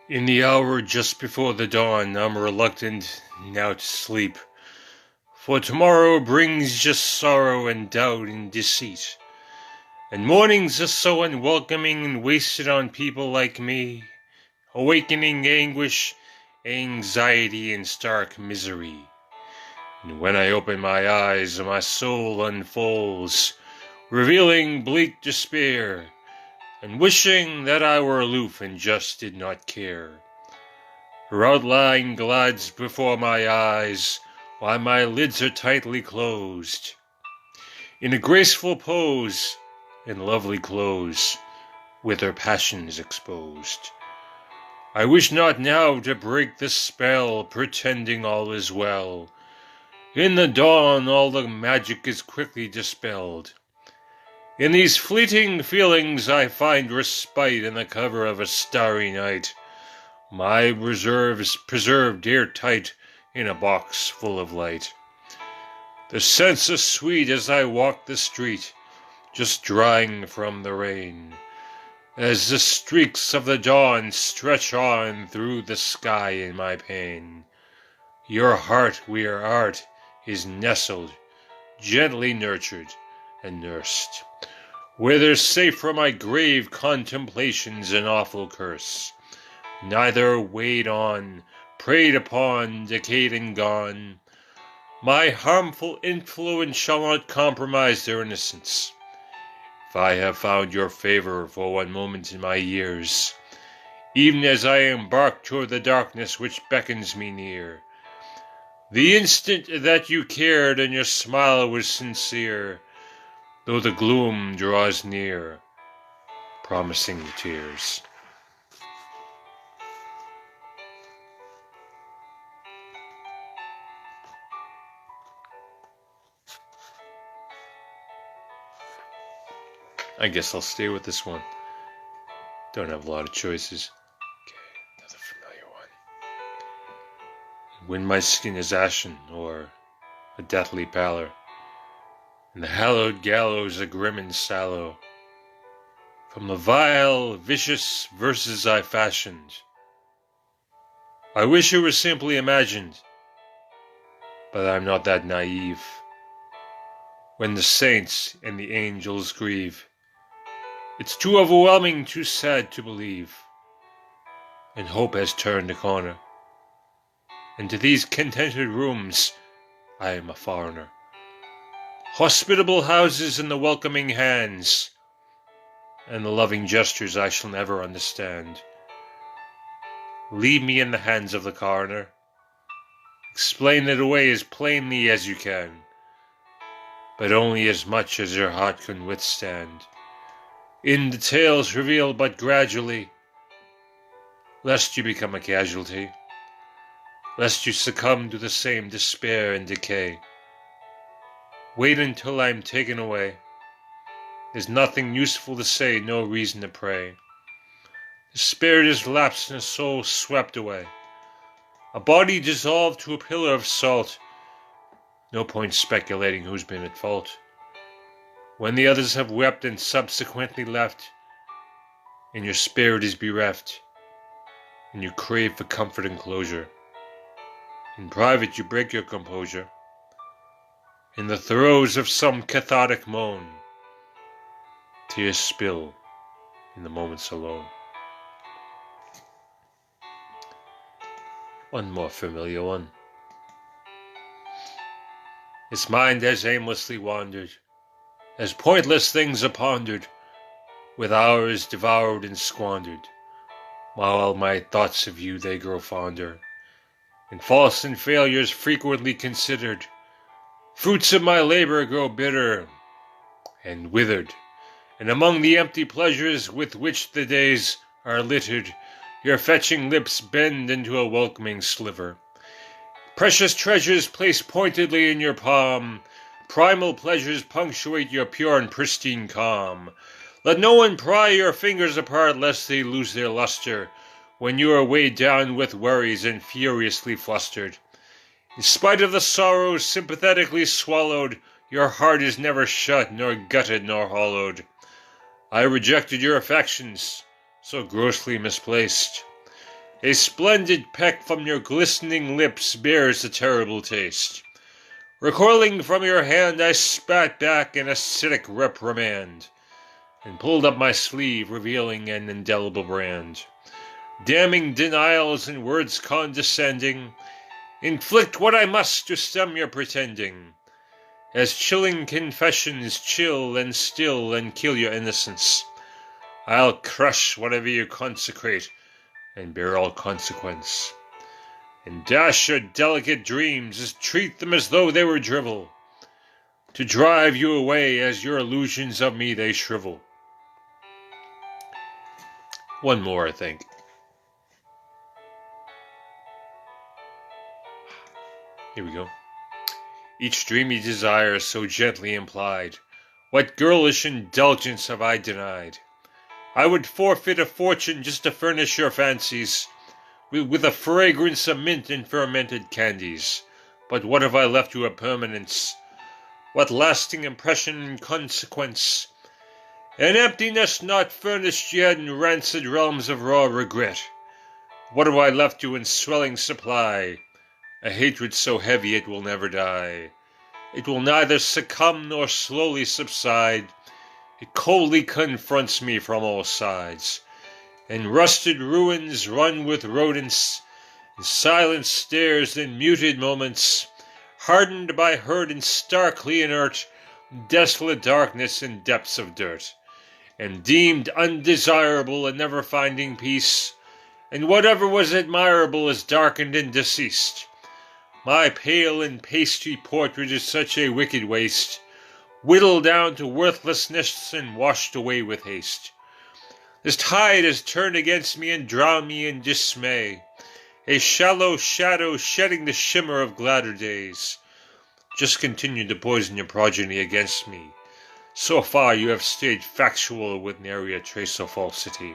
In the hour just before the dawn, I'm reluctant now to sleep, for tomorrow brings just sorrow and doubt and deceit, and mornings are so unwelcoming and wasted on people like me, awakening anguish, anxiety, and stark misery. And when I open my eyes, my soul unfolds, revealing bleak despair, and wishing that I were aloof and just did not care. Her outline glides before my eyes, while my lids are tightly closed. In a graceful pose, in lovely clothes, with her passions exposed. I wish not now to break the spell, pretending all is well. In the dawn all the magic is quickly dispelled. In these fleeting feelings I find respite in the cover of a starry night, my reserves preserved airtight in a box full of light. The scents are sweet as I walk the street, just drying from the rain, as the streaks of the dawn stretch on through the sky in my pain. Your heart where art is nestled, gently nurtured and nursed, whether safe from my grave contemplations and awful curse, neither weighed on, preyed upon, decayed and gone. My harmful influence shall not compromise their innocence. If I have found your favor for one moment in my years, even as I embark toward the darkness which beckons me near, the instant that you cared and your smile was sincere, though the gloom draws near, promising the tears. I guess I'll stay with this one. Don't have a lot of choices. Okay, another familiar one. When my skin is ashen, or a deathly pallor, and the hallowed gallows are grim and sallow, from the vile, vicious verses I fashioned, I wish it were simply imagined, but I'm not that naive. When the saints and the angels grieve, it's too overwhelming, too sad to believe, and hope has turned a corner. And to these contented rooms I am a foreigner. Hospitable houses and the welcoming hands, and the loving gestures I shall never understand. Leave me in the hands of the coroner. Explain it away as plainly as you can, but only as much as your heart can withstand. In details revealed but gradually, lest you become a casualty, lest you succumb to the same despair and decay. Wait until I am taken away. There's nothing useful to say, no reason to pray. The spirit is lapsed and the soul swept away. A body dissolved to a pillar of salt. No point speculating who's been at fault, when the others have wept and subsequently left, and your spirit is bereft, and you crave for comfort and closure. In private you break your composure, in the throes of some cathartic moan, tears spill in the moments alone. One more familiar one. Its mind has aimlessly wandered, as pointless things are pondered, with hours devoured and squandered, while my thoughts of you they grow fonder, and faults and failures frequently considered, fruits of my labor grow bitter and withered, and among the empty pleasures with which the days are littered, your fetching lips bend into a welcoming sliver. Precious treasures placed pointedly in your palm, primal pleasures punctuate your pure and pristine calm. Let no one pry your fingers apart lest they lose their luster, when you are weighed down with worries and furiously flustered. In spite of the sorrows sympathetically swallowed, your heart is never shut, nor gutted, nor hollowed. I rejected your affections, so grossly misplaced, A splendid peck from your glistening lips bears a terrible taste. Recoiling from your hand, I spat back an acidic reprimand, and pulled up my sleeve, revealing an indelible brand. Damning denials and words condescending, inflict what I must to stem your pretending, as chilling confessions chill and still and kill your innocence. I'll crush whatever you consecrate, and bear all consequence, and dash your delicate dreams, treat them as though they were drivel, to drive you away as your illusions of me they shrivel. One more, I think. Here we go. Each dreamy desire so gently implied, what girlish indulgence have I denied? I would forfeit a fortune just to furnish your fancies with a fragrance of mint and fermented candies. But what have I left you of permanence? What lasting impression and consequence? An emptiness not furnished yet in rancid realms of raw regret. What have I left you in swelling supply? A hatred so heavy it will never die. It will neither succumb nor slowly subside. It coldly confronts me from all sides, and rusted ruins run with rodents, and silent stares in muted moments, hardened by hurt and starkly inert, desolate darkness in depths of dirt, and deemed undesirable and never finding peace, and whatever was admirable is darkened and deceased. My pale and pasty portrait is such a wicked waste, whittled down to worthlessness and washed away with haste. This tide has turned against me and drowned me in dismay, a shallow shadow shedding the shimmer of gladder days. Just continue to poison your progeny against me. So far you have stayed factual with nary a trace of falsity.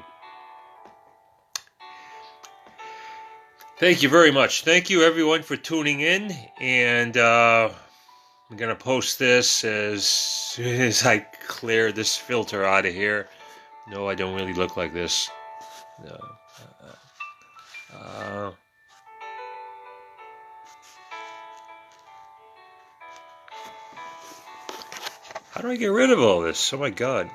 Thank you very much. Thank you everyone for tuning in, and I'm going to post this as soon as I clear this filter out of here. No, I don't really look like this. No. How do I get rid of all this? Oh my God.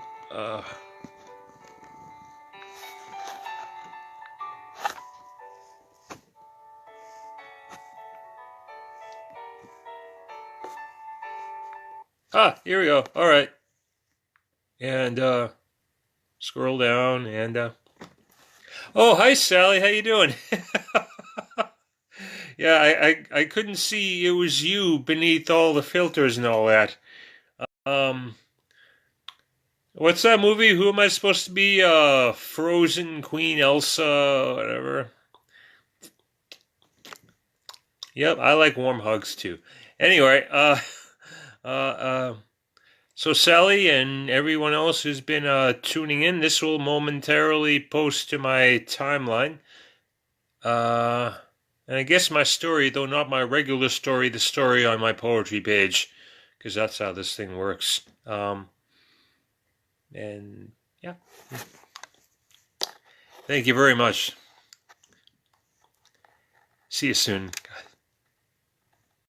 Here we go. All right. And scroll down and oh, hi Sally, how you doing? Yeah, I couldn't see it was you beneath all the filters and all that. What's that movie? Who am I supposed to be? Frozen Queen Elsa, whatever. Yep, I like warm hugs too. Anyway, so Sally and everyone else who's been tuning in, this will momentarily post to my timeline. And I guess my story, though not my regular story, the story on my poetry page, because that's how this thing works. And yeah. Thank you very much. See you soon.